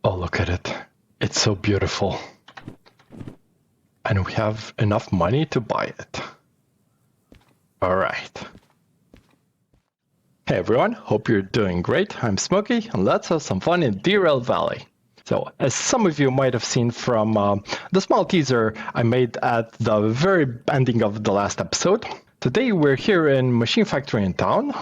Oh, look at it. It's so beautiful. And we have enough money to buy it. All right. Hey everyone, hope you're doing great. I'm Smokey, and let's have some fun in Derail Valley. So, as some of you might have seen from the small teaser I made at the very ending of the last episode, today we're here in Machine Factory in town,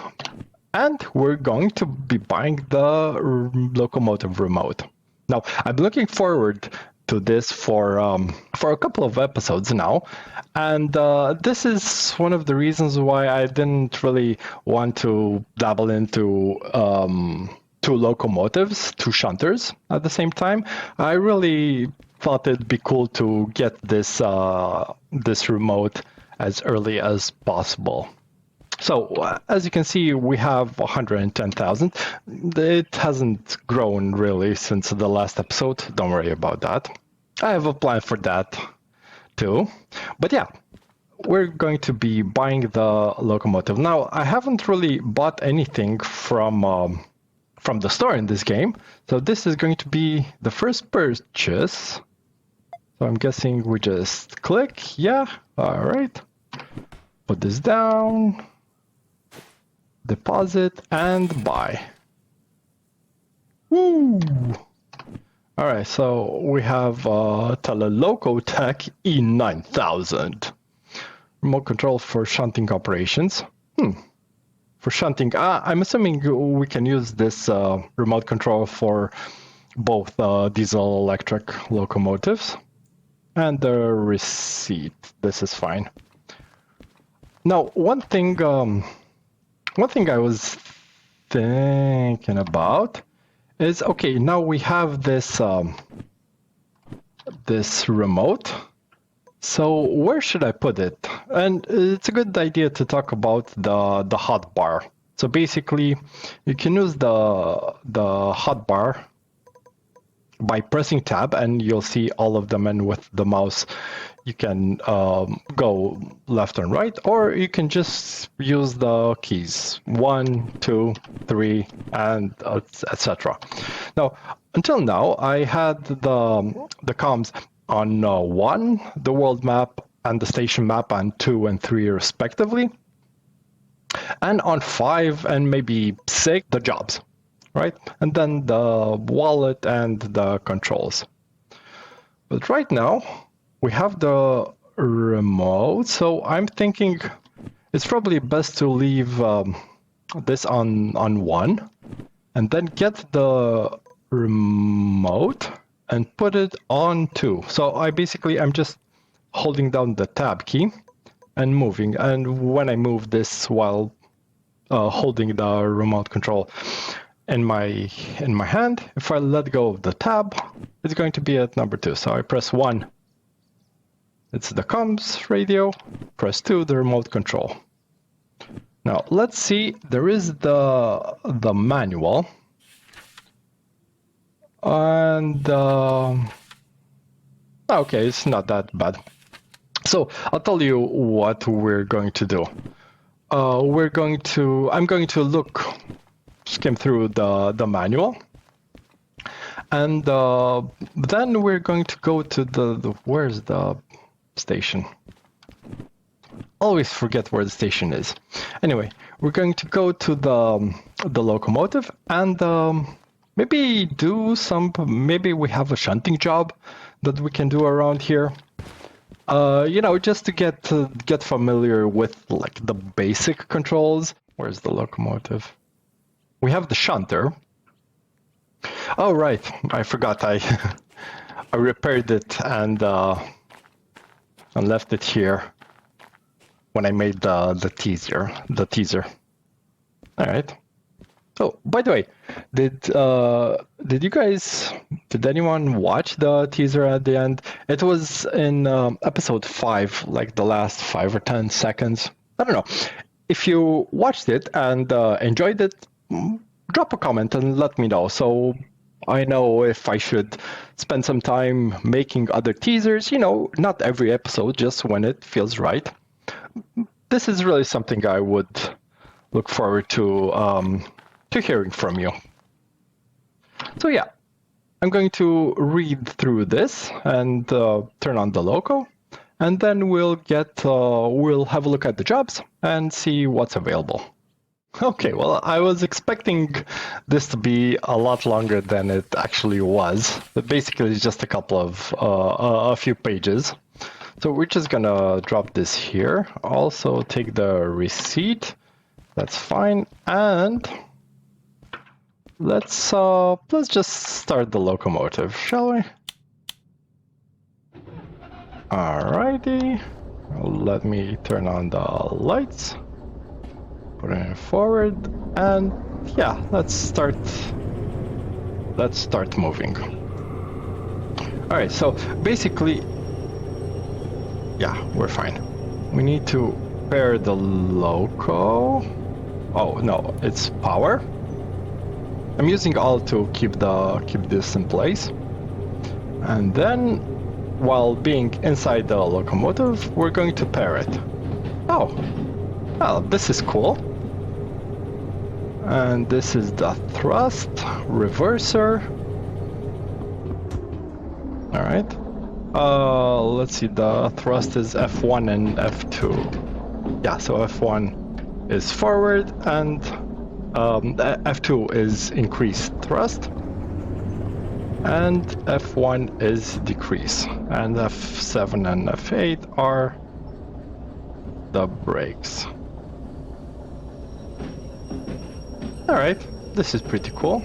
and we're going to be buying the Locomotive remote. Now, I'm looking forward to this for a couple of episodes now, and this is one of the reasons why I didn't really want to dabble into two locomotives, two shunters at the same time. I really thought it'd be cool to get this this remote as early as possible. So as you can see, we have 110,000. It hasn't grown really since the last episode. Don't worry about that. I have a plan for that too. But yeah, we're going to be buying the Locomotive. Now, I haven't really bought anything from the store in this game. So this is going to be the first purchase. So I'm guessing we just click. Yeah, all right. Put this down. Deposit and buy. Woo! All right, so we have Telelocotek E9000. Remote control for shunting operations. For shunting, I'm assuming we can use this remote control for both diesel electric locomotives. And the receipt, this is fine. Now, one thing I was thinking about is, okay, now we have this this remote. So where should I put it? And it's a good idea to talk about the hotbar. So basically, you can use the hotbar by pressing tab, and you'll see all of them. And with the mouse, you can go left and right, or you can just use the keys 1, 2, 3, and etc. Now, until now, I had the comms on 1, the world map, and the station map, and 2 and 3 respectively, and on 5 and maybe 6, the jobs, right? And then the wallet and the controls. But right now, we have the remote, so I'm thinking it's probably best to leave this on 1, and then get the remote and put it on 2. So I'm just holding down the tab key and moving. And when I move this while holding the remote control in my hand, if I let go of the tab, it's going to be at number 2. So I press 1. It's the comms radio. Press 2, the remote control. Now let's see. There is the manual, and okay, it's not that bad. So I'll tell you what we're going to do. I'm going to skim through the manual, and then we're going to go to the where's the station? Always forget where the station is. Anyway, we're going to go to the locomotive and maybe maybe we have a shunting job that we can do around here. Just to get familiar with like the basic controls. Where's the locomotive? We have the shunter. Oh right, I forgot. I repaired it and left it here when I made the teaser. All right. Oh, by the way, did anyone watch the teaser at the end? It was in episode 5, like the last 5 or 10 seconds. I don't know. If you watched it and enjoyed it, drop a comment and let me know, so I know if I should spend some time making other teasers. Not every episode, just when it feels right. This is really something I would look forward to hearing from you. So yeah, I'm going to read through this and turn on the loco, and then we'll have a look at the jobs and see what's available. Okay, well, I was expecting this to be a lot longer than it actually was. But basically, it's just a few pages. So we're just gonna drop this here. Also, take the receipt. That's fine, and let's just start the locomotive, shall we? Alrighty. Let me turn on the lights. Put it forward, and yeah, let's start moving. All right, so basically, yeah, we're fine. We need to pair the loco. Oh no, it's power. I'm using Alt to keep this in place, and then while being inside the locomotive, we're going to pair it. Oh, well, this is cool. And this is the thrust reverser. All right. Let's see. The thrust is F1 and F2. Yeah. So F1 is forward, and F2 is increased thrust, and F1 is decrease, and F7 and F8 are the brakes. All right, this is pretty cool.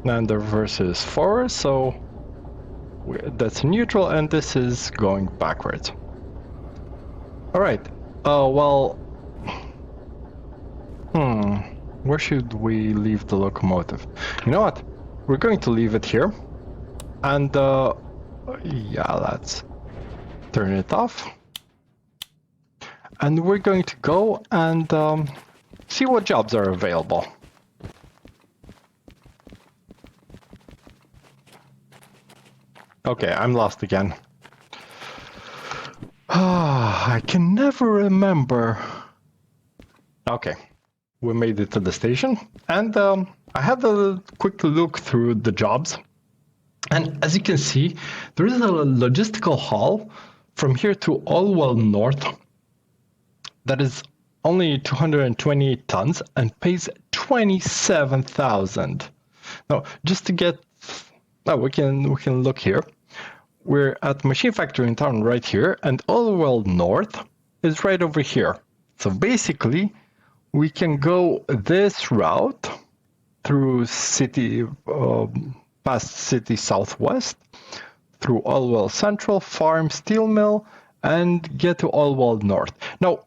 And the reverse is forward, so that's neutral, and this is going backwards. All right. Well, where should we leave the locomotive? You know what? We're going to leave it here, and yeah, let's turn it off. And we're going to go and see what jobs are available. Okay, I'm lost again. I can never remember. Okay, we made it to the station, and I had a quick look through the jobs. And as you can see, there is a logistical haul from here to Allwell North that is only 220 tons and pays 27,000. Now, just to get, we can look here. We're at Machine Factory in town right here, and Allwell North is right over here. So basically, we can go this route through city, past City Southwest, through Allwell Central, Farm, Steel Mill, and get to Allwell North. Now,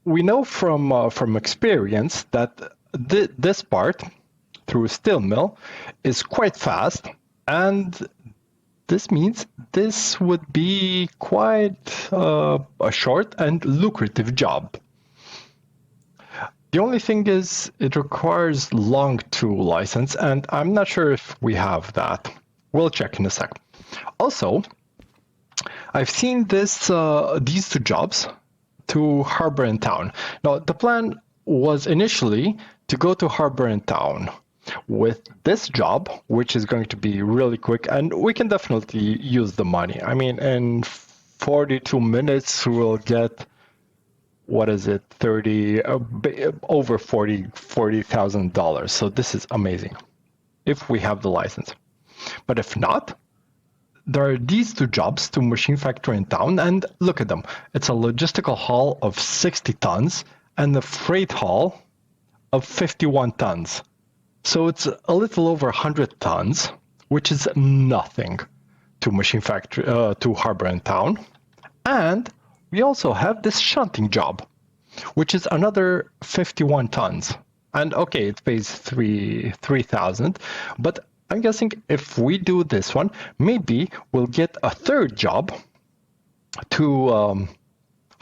we know from experience that this part through Steel Mill is quite fast, and this means this would be quite a short and lucrative job. The only thing is it requires long 2 license, and I'm not sure if we have that. We'll check in a sec. Also, I've seen these 2 jobs to Harbor and Town. Now, the plan was initially to go to Harbor and Town with this job, which is going to be really quick, and we can definitely use the money. I mean, in 42 minutes, we'll get, what is it, over $40,000. So this is amazing if we have the license. But if not, there are these 2 jobs to Machine Factory in town, and look at them. It's a logistical haul of 60 tons and a freight haul of 51 tons. So it's a little over 100 tons, which is nothing to Machine Factory, to Harbor and Town. And we also have this shunting job, which is another 51 tons. And okay, it pays 3,000, but I'm guessing if we do this one, maybe we'll get a 3rd job to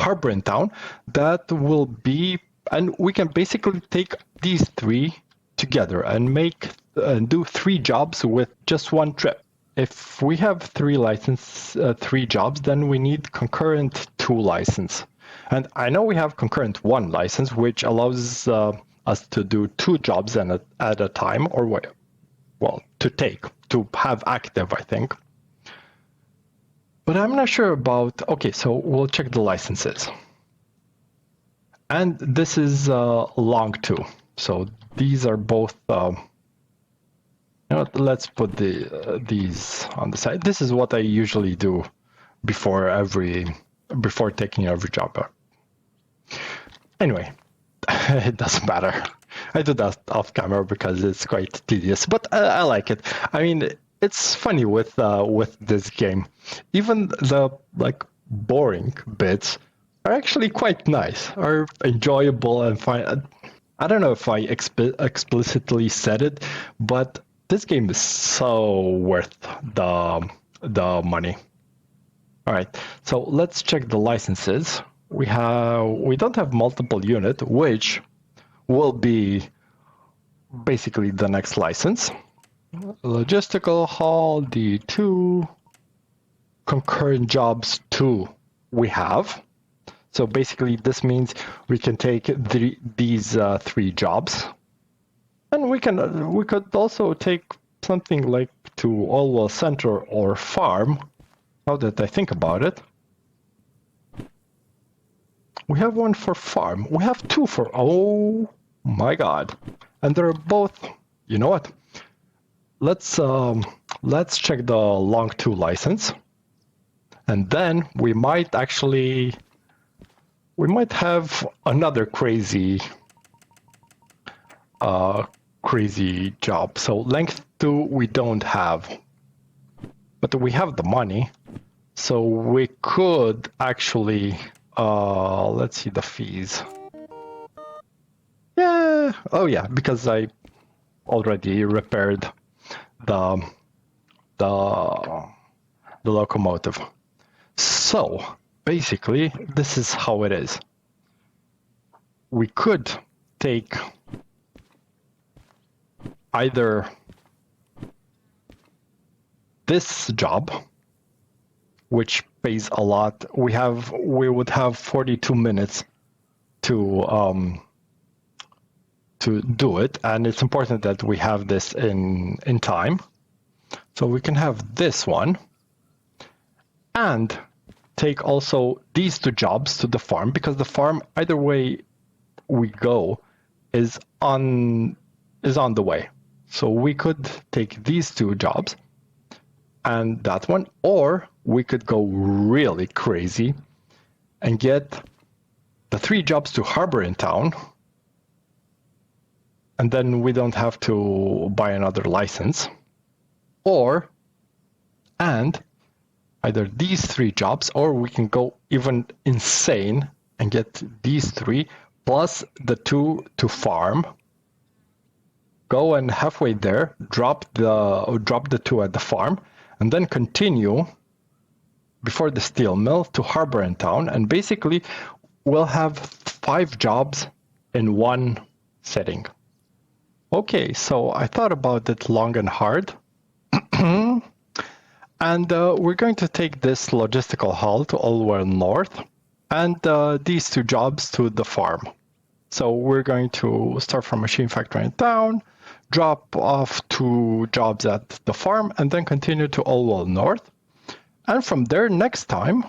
Harbor and Town that will be, and we can basically take these 3 together and do 3 jobs with just 1 trip. If we have 3 jobs, then we need concurrent 2 license. And I know we have concurrent 1 license, which allows us to do 2 jobs at a time, or what? Well, to have active, I think. But I'm not sure about, okay, so we'll check the licenses. And this is long 2. So these are both, you know, let's put these on the side. This is what I usually do before taking every job. Anyway, it doesn't matter. I do that off camera because it's quite tedious, but I like it. I mean, it's funny with this game. Even the like boring bits are actually quite nice, are enjoyable and fun. I don't know if I explicitly said it, but this game is so worth the money. All right, so let's check the licenses. We don't have multiple unit, which will be basically the next license. Logistical haul D2, concurrent jobs 2 we have. So basically this means we can take these 3 jobs, and we could also take something like to Allwell Center or Farm. Now that I think about it, we have one for Farm. We have 2 for, oh my god, and they're both, you know what? Let's check the long 2 license, and then we might have another crazy job. So length 2 we don't have, but we have the money, so we could actually let's see the fees. Yeah, oh yeah, because I already repaired the locomotive. So basically this is how it is. We could take either this job, which pays a lot. We would have 42 minutes to do it, and it's important that we have this in time. So we can have this one and take also these 2 jobs to the farm, because the farm, either way we go, is on the way. So we could take these 2 jobs and that one, or we could go really crazy and get the 3 jobs to Harbor in Town, and then we don't have to buy another license. And either these 3 jobs, or we can go even insane and get these 3 plus the 2 to Farm, go and halfway there drop the 2 at the farm, and then continue before the steel mill to Harbor in Town, and basically we'll have 5 jobs in one setting. Okay, so I thought about it long and hard. And we're going to take this logistical haul to Allwell North, and these 2 jobs to the farm. So we're going to start from Machine Factory in Town, drop off 2 jobs at the farm, and then continue to Allwell North. And from there, next time,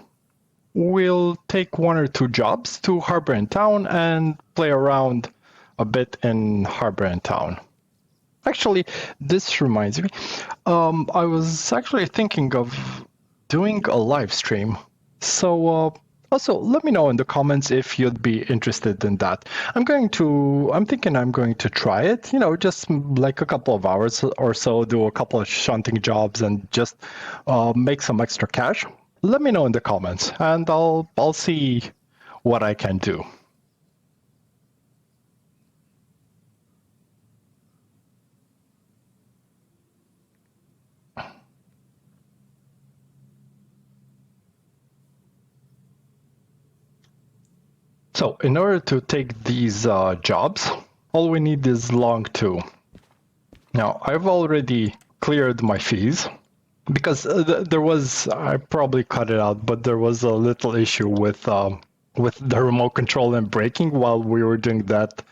we'll take 1 or 2 jobs to Harbor in Town and play around a bit in Harbor in Town. Actually, this reminds me, I was actually thinking of doing a live stream. So also let me know in the comments if you'd be interested in that. I'm thinking I'm going to try it, you know, just like a couple of hours or so, do a couple of shunting jobs and just make some extra cash. Let me know in the comments and I'll see what I can do. So in order to take these jobs, all we need is long 2. Now, I've already cleared my fees because there was, I probably cut it out, but there was a little issue with with the remote control and braking while we were doing that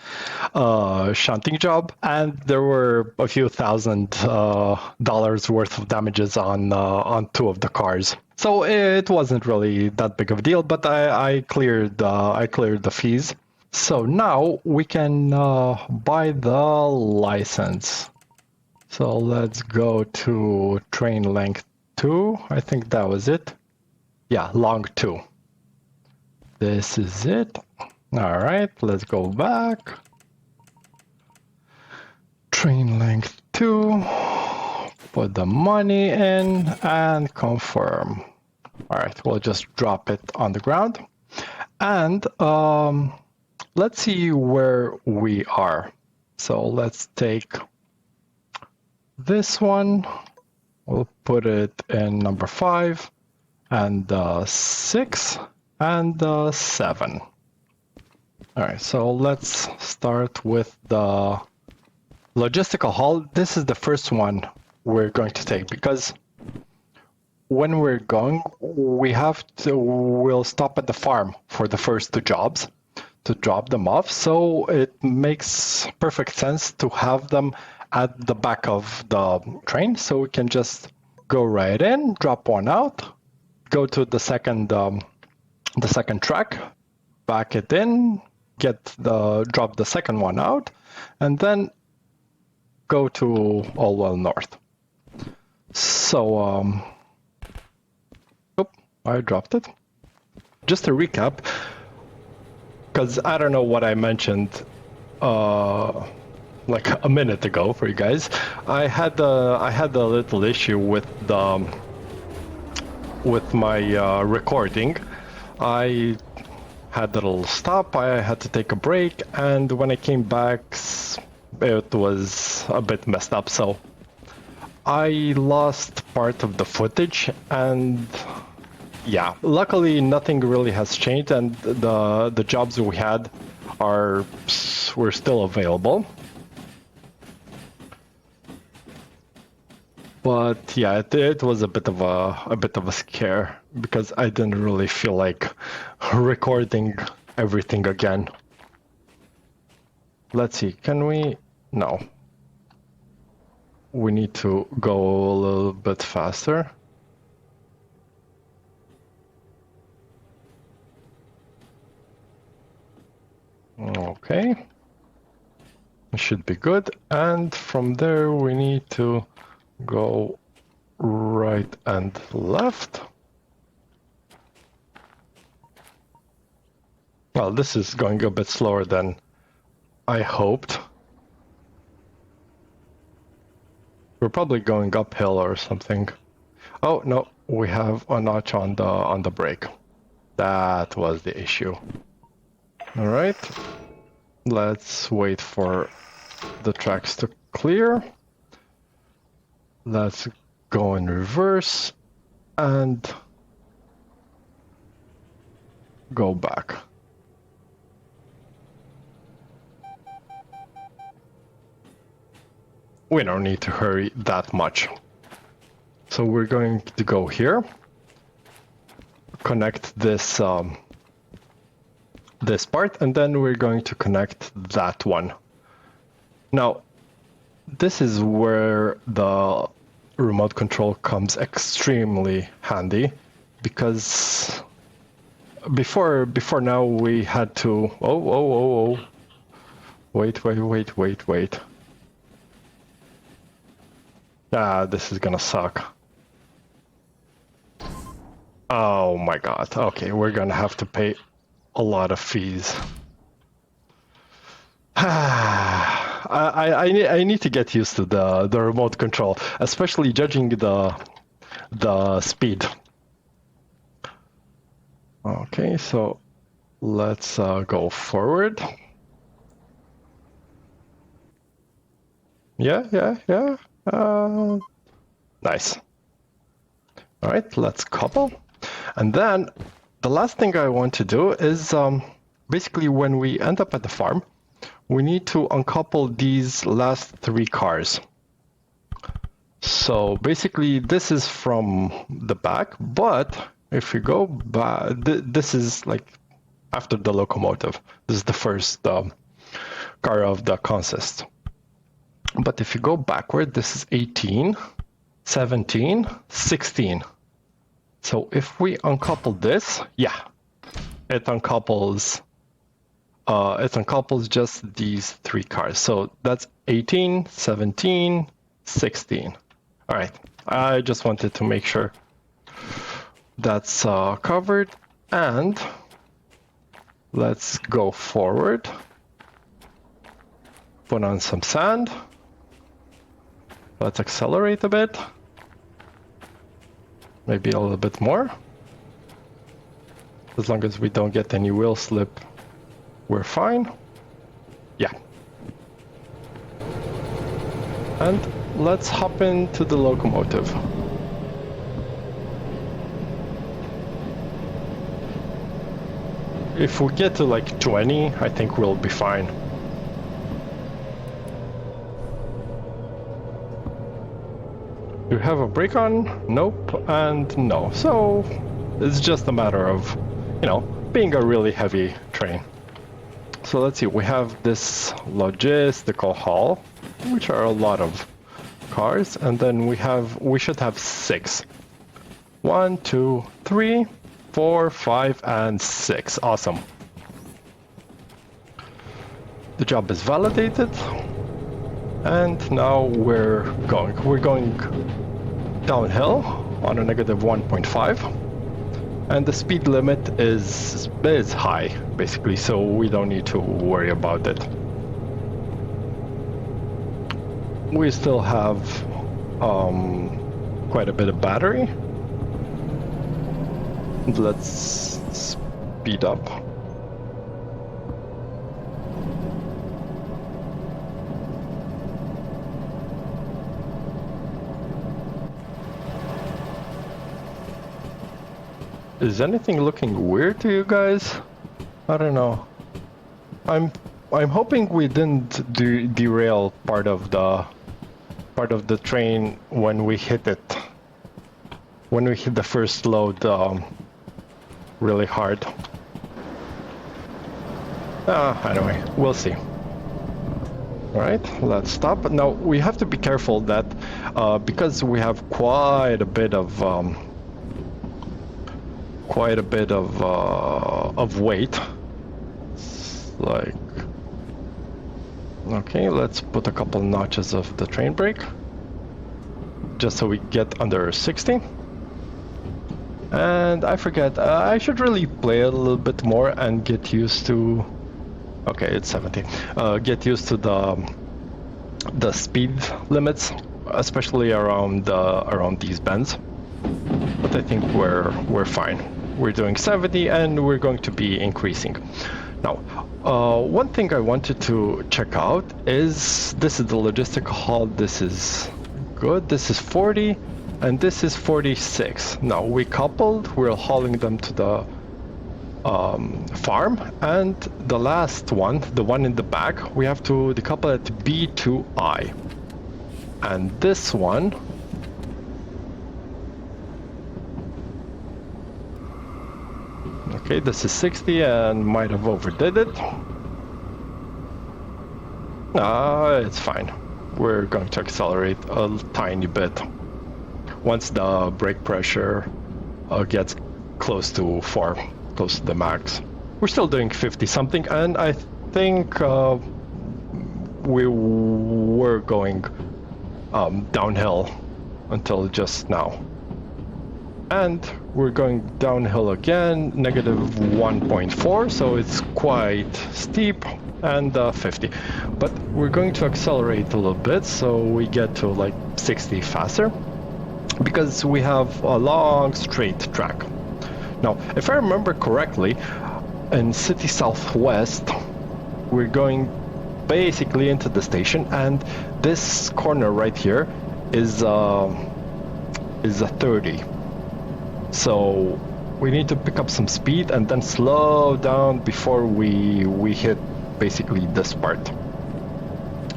shunting job, and there were a few $1,000 worth of damages on two of the cars. So it wasn't really that big of a deal, but I cleared the fees. So now we can buy the license. So let's go to train length 2. I think that was it. Yeah, long 2. This is it. All right, let's go back. Train length 2. Put the money in and confirm. All right, we'll just drop it on the ground. And let's see where we are. So let's take this one. We'll put it in number 5 and 6 and 7. All right, so let's start with the logistical haul. This is the first one we're going to take because when we're going, we'll stop at the farm for the first 2 jobs to drop them off. So it makes perfect sense to have them at the back of the train, so we can just go right in, drop one out, go to the second track, back it in, drop the second one out, and then go to Allwell North. So I dropped it. Just to recap, because I don't know what I mentioned like a minute ago for you guys. I had a little issue with my recording. I had a little stop. I had to take a break, and when I came back, it was a bit messed up. So I lost part of the footage, and yeah, luckily nothing really has changed, and the jobs we had were still available. But yeah, it was a bit of a scare because I didn't really feel like recording everything again. Let's see, can we? No. We need to go a little bit faster. Okay. It should be good. And from there we need to go right and left. Well, this is going a bit slower than I hoped. We're probably going uphill or something. Oh no, we have a notch on the brake. That was the issue. All right, let's wait for the tracks to clear. Let's go in reverse and go back. We don't need to hurry that much. So we're going to go here, connect this this part, and then we're going to connect that one. Now, this is where the remote control comes extremely handy, because before now we had to wait. Ah, this is gonna suck. Oh my god. Okay, we're gonna have to pay a lot of fees. I need to get used to the remote control, especially judging the speed. Okay, so let's go forward. Yeah. Nice. All right, let's couple. And then the last thing I want to do is basically when we end up at the farm, we need to uncouple these last 3 cars. So basically this is from the back, but if we go back, this is like, after the locomotive. This is the first car of the consist. But if you go backward, this is 18, 17, 16. So if we uncouple this, yeah, it uncouples just these three cars. So that's 18, 17, 16. All right, I just wanted to make sure that's covered. And let's go forward. Put on some sand. Let's accelerate a bit. Maybe a little bit more. As long as we don't get any wheel slip, we're fine. Yeah. And let's hop into the locomotive. If we get to like 20, I think we'll be fine. Do you have a brake on? Nope, and no. So it's just a matter of, you know, being a really heavy train. So let's see, we have this logistical haul, which are a lot of cars, and then we should have 6. 1, 2, 3, 4, 5, and 6. Awesome. The job is validated, and now we're going downhill on a negative 1.5. And the speed limit is high, basically, so we don't need to worry about it. We still have quite a bit of battery. Let's speed up. Is anything looking weird to you guys? I don't know. I'm hoping we didn't derail part of the train when we hit it. When we hit the first load really hard. Anyway, we'll see. Alright, let's stop. Now we have to be careful that because we have quite a bit of weight. Like, okay, let's put a couple notches of the train brake just so we get under 60. And I forget, I should really play a little bit more and get used to, okay, it's 70. Get used to the speed limits, especially around these bends. But I think we're fine. We're doing 70 and we're going to be increasing. Now, one thing I wanted to check out is, this is the logistical haul. This is good. This is 40 and this is 46. Now we coupled, we're hauling them to the farm, and the last one, the one in the back, we have to decouple at B2I. And this one, okay, this is 60 and might have overdid it. It's fine. We're going to accelerate a tiny bit once the brake pressure gets close to 4, close to the max. We're still doing 50 something, and I think we were going downhill until just now. And we're going downhill again, negative 1.4, so it's quite steep, and 50. But we're going to accelerate a little bit so we get to like 60 faster, because we have a long straight track. Now, if I remember correctly, in City Southwest, we're going basically into the station, and this corner right here is a 30. So we need to pick up some speed and then slow down before we hit basically this part.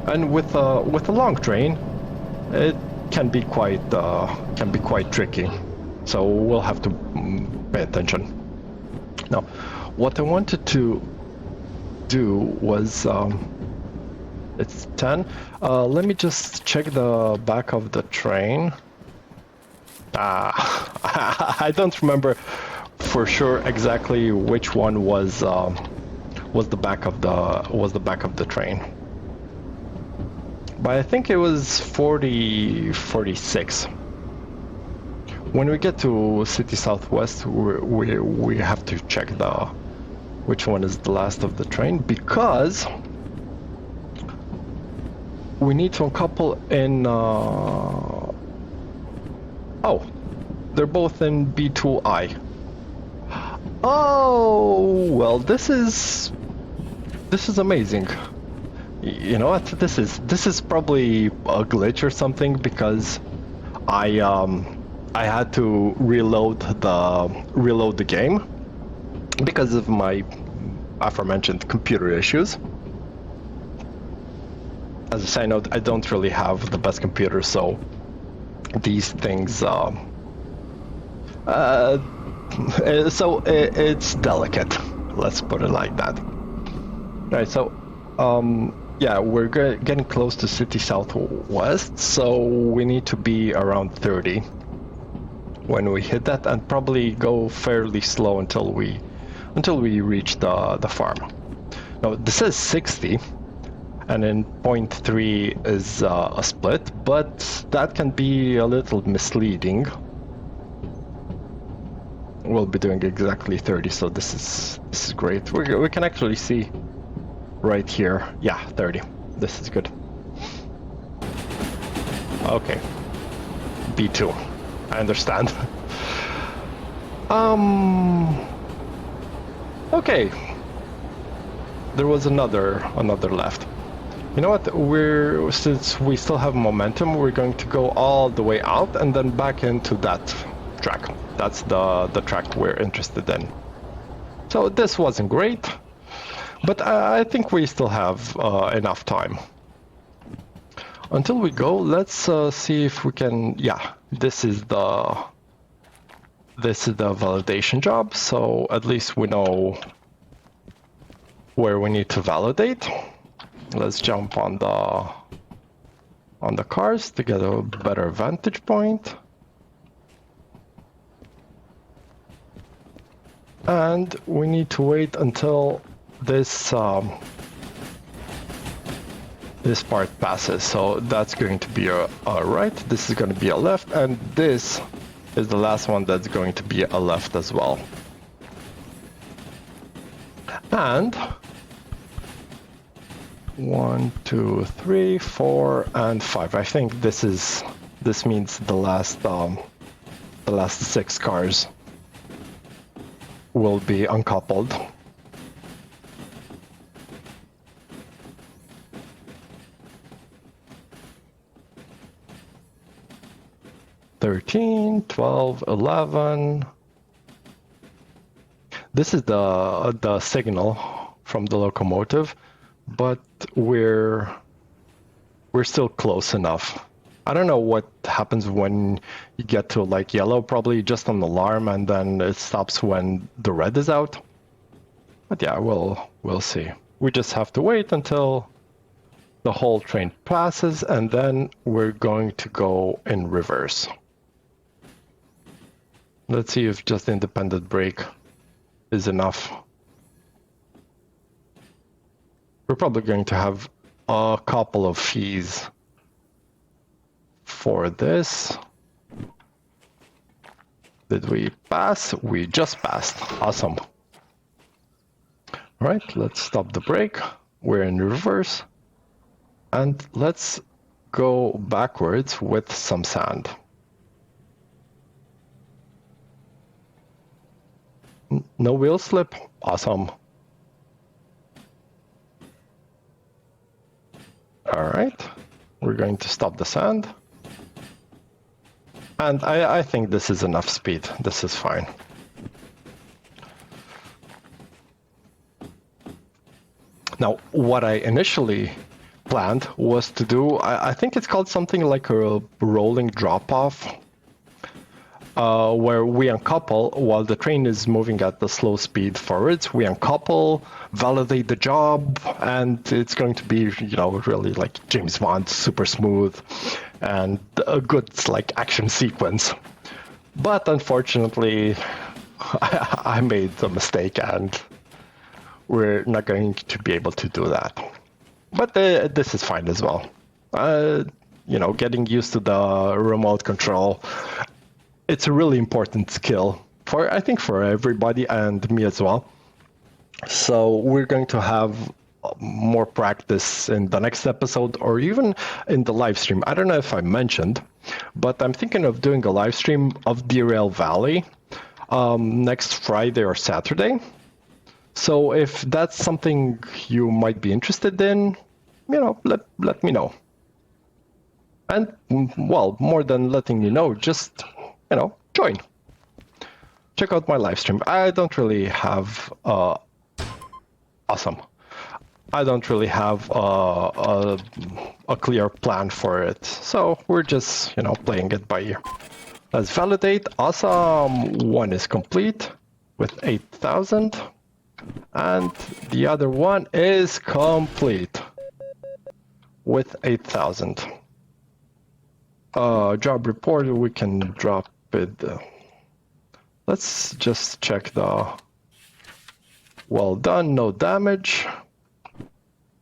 And with a long train, it can be quite tricky. So we'll have to pay attention. Now, what I wanted to do was, it's 10. Let me just check the back of the train. I don't remember for sure exactly which one was the back of the train. But I think it was 46. When we get to City Southwest, we have to check which one is the last of the train, because we need to uncouple in. Oh, they're both in B2I. Oh well, this is amazing. You know what? This is probably a glitch or something, because I had to reload the game because of my aforementioned computer issues. As a side note, I don't really have the best computer, so these things so it's delicate, let's put it like that. All right, so yeah, we're getting close to City Southwest, so we need to be around 30 when we hit that, and probably go fairly slow until we reach the farm. Now this says 60, and in 0.3 is a split, but that can be a little misleading. We'll be doing exactly 30, so this is great. We can actually see right here. Yeah, 30. This is good. Okay. B2. I understand. Okay. There was another left. You know what? Since we still have momentum, we're going to go all the way out and then back into that track. That's the track we're interested in. So this wasn't great, but I think we still have enough time. Until we go, let's see if we can. Yeah, this is the validation job. So at least we know where we need to validate. Let's jump on the cars to get a better vantage point. And we need to wait until this this part passes. So that's going to be a right, this is going to be a left, and this is the last one that's going to be a left as well. And 1, 2, 3, 4, and 5. I think this means the last 6 cars will be uncoupled. (13, 12, 11). This is the signal from the locomotive, but we're still close enough. I don't know what happens when you get to like yellow, probably just an alarm, and then it stops when the red is out. But yeah, we'll see. We just have to wait until the whole train passes, and then we're going to go in reverse. Let's see if just independent brake is enough. We're probably going to have a couple of fees for this. Did we pass? We just passed. Awesome. All right, let's stop the brake. We're in reverse. And let's go backwards with some sand. No wheel slip. Awesome. All right, we're going to stop the sand. And I think this is enough speed. This is fine. Now, what I initially planned was to do, I think it's called something like a rolling drop-off. where we uncouple while the train is moving at the slow speed forwards. We uncouple, validate the job, and it's going to be, really like James Bond, super smooth, and a good like action sequence. But unfortunately, I made a mistake, and we're not going to be able to do that. But this is fine as well. Getting used to the remote control, it's a really important skill I think for everybody and me as well. So we're going to have more practice in the next episode or even in the live stream. I don't know if I mentioned, but I'm thinking of doing a live stream of Derail Valley next Friday or Saturday. So if that's something you might be interested in, let me know. And, well, more than letting you know, just, join. Check out my live stream. I don't really have... awesome. I don't really have a clear plan for it. So we're just, playing it by ear. Let's validate. Awesome. One is complete with 8,000. And the other one is complete with 8,000. Job report, we can drop it. Let's just check the well done, no damage.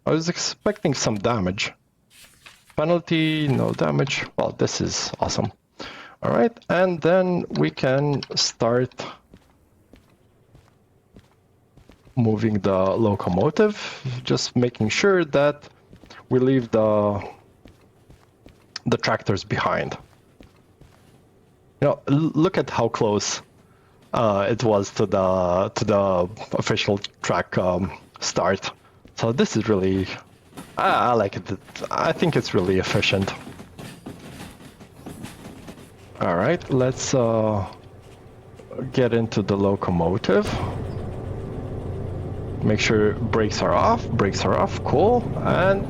I was expecting some damage. Penalty, no damage. Well, this is awesome. All right, and then we can start moving the locomotive, just making sure that we leave the tractors behind. Look at how close it was to the official track start. So this is really, I like it. I think it's really efficient. All right, let's get into the locomotive. Make sure brakes are off. Brakes are off. Cool. And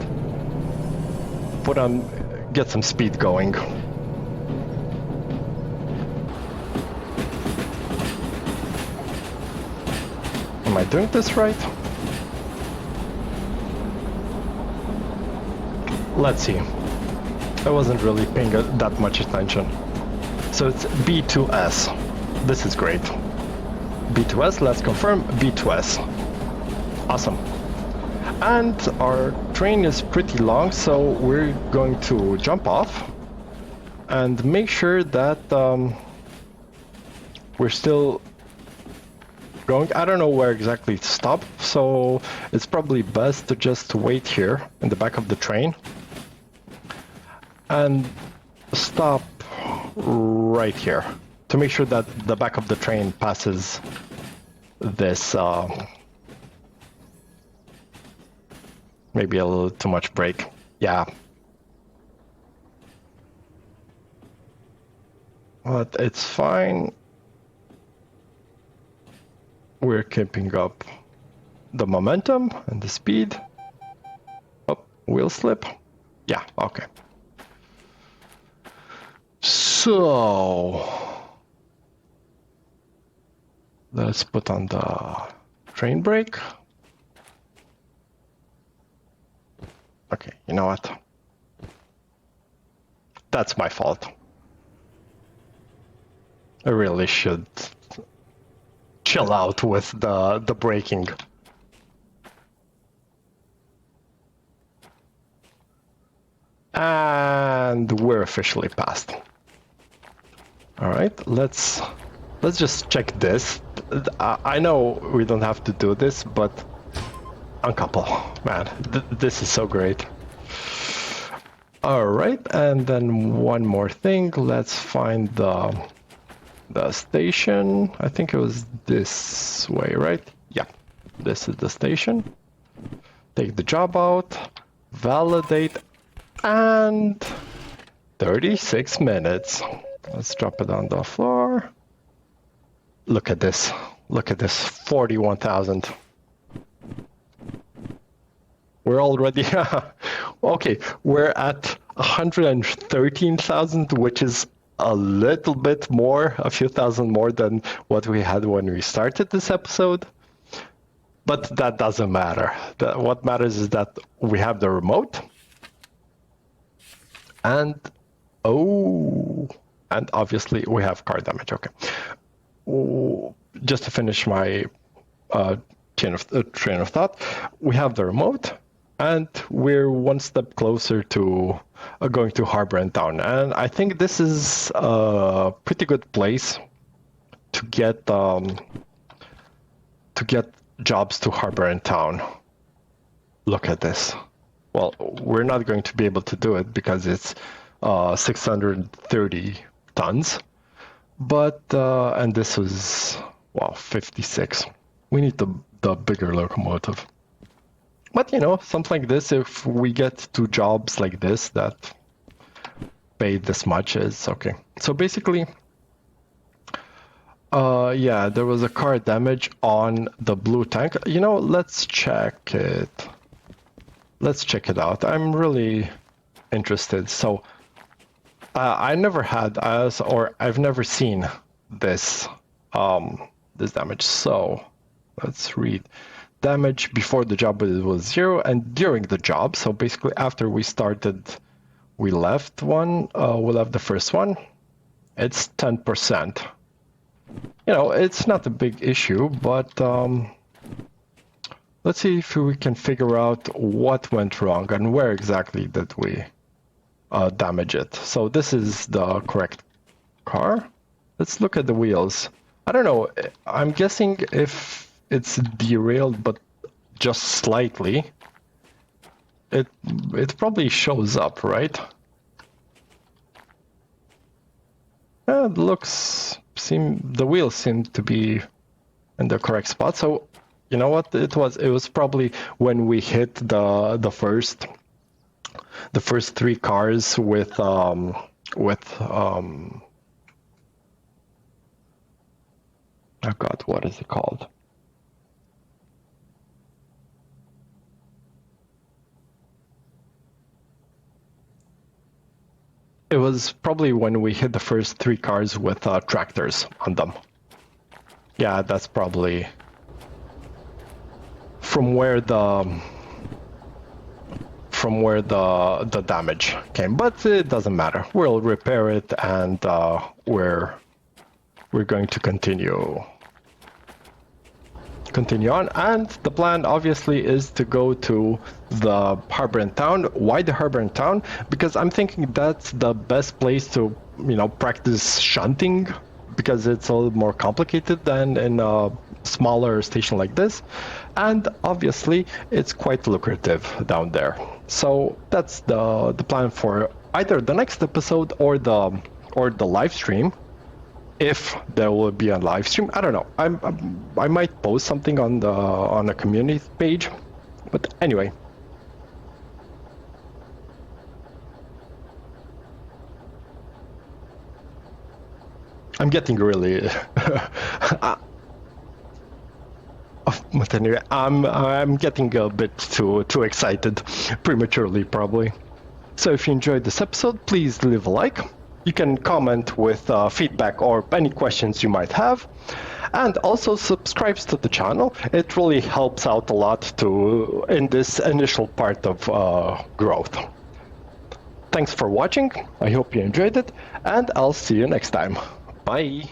get some speed going. Am I doing this right? Let's see. I wasn't really paying that much attention. So it's B2S. This is great. B2S, let's confirm B2S. Awesome. And our train is pretty long, so we're going to jump off and make sure that we're still going. I don't know where exactly to stop, so it's probably best to just wait here in the back of the train and stop right here to make sure that the back of the train passes this maybe a little too much brake. Yeah. But it's fine. We're keeping up the momentum and the speed. Oh, wheel slip. Yeah, okay. So let's put on the train brake. Okay, you know what? That's my fault. I really should chill out with the braking. And we're officially passed. All right, let's just check this. I know we don't have to do this, but uncouple, man, this is so great. All right, and then one more thing. Let's find the station. I think it was this way, right? Yeah, this is the station. Take the job out, validate, and 36 minutes. Let's drop it on the floor. Look at this. Look at this, 41,000. We're already, okay, we're at 113,000, which is a little bit more, a few thousand more than what we had when we started this episode. But that doesn't matter. What matters is that we have the remote. And and obviously we have car damage. Okay. Just to finish my train of thought, we have the remote, and we're one step closer to going to Harbor and Town. And I think this is a pretty good place to get jobs to Harbor and Town. Look at this. Well, we're not going to be able to do it because it's 630 tons. But and this was 56. We need the bigger locomotive. But something like this, if we get to jobs like this that pay this much, is okay. So basically, yeah, there was a car damage on the blue tank. Let's check it. Let's check it out. I'm really interested. So I never had or I've never seen this this damage. So let's read. Damage before the job was 0 and during the job. So basically after we started, we left the first one. It's 10%. It's not a big issue, but let's see if we can figure out what went wrong and where exactly did we damage it. So this is the correct car. Let's look at the wheels. I don't know. I'm guessing if it's derailed, but just slightly, it probably shows up, right? The wheels seem to be in the correct spot. So you know what it was probably when we hit the first 3 cars with oh god, what is it called? It was probably when we hit the first 3 cars with tractors on them. Yeah, that's probably from where the damage came, but it doesn't matter. We'll repair it, and we're going to continue on. And the plan obviously is to go to the Harbor and Town. Why the Harbor and Town? Because I'm thinking that's the best place to practice shunting, because it's a little more complicated than in a smaller station like this, and obviously it's quite lucrative down there. So that's the plan for either the next episode or the live stream. If there will be a live stream, I don't know. I might post something on a community page, but anyway. I'm getting really. But anyway, I'm getting a bit too excited, prematurely probably. So if you enjoyed this episode, please leave a like. You can comment with feedback or any questions you might have, and also subscribe to the channel. It really helps out a lot in this initial part of growth. Thanks for watching. I hope you enjoyed it, and I'll see you next time. Bye.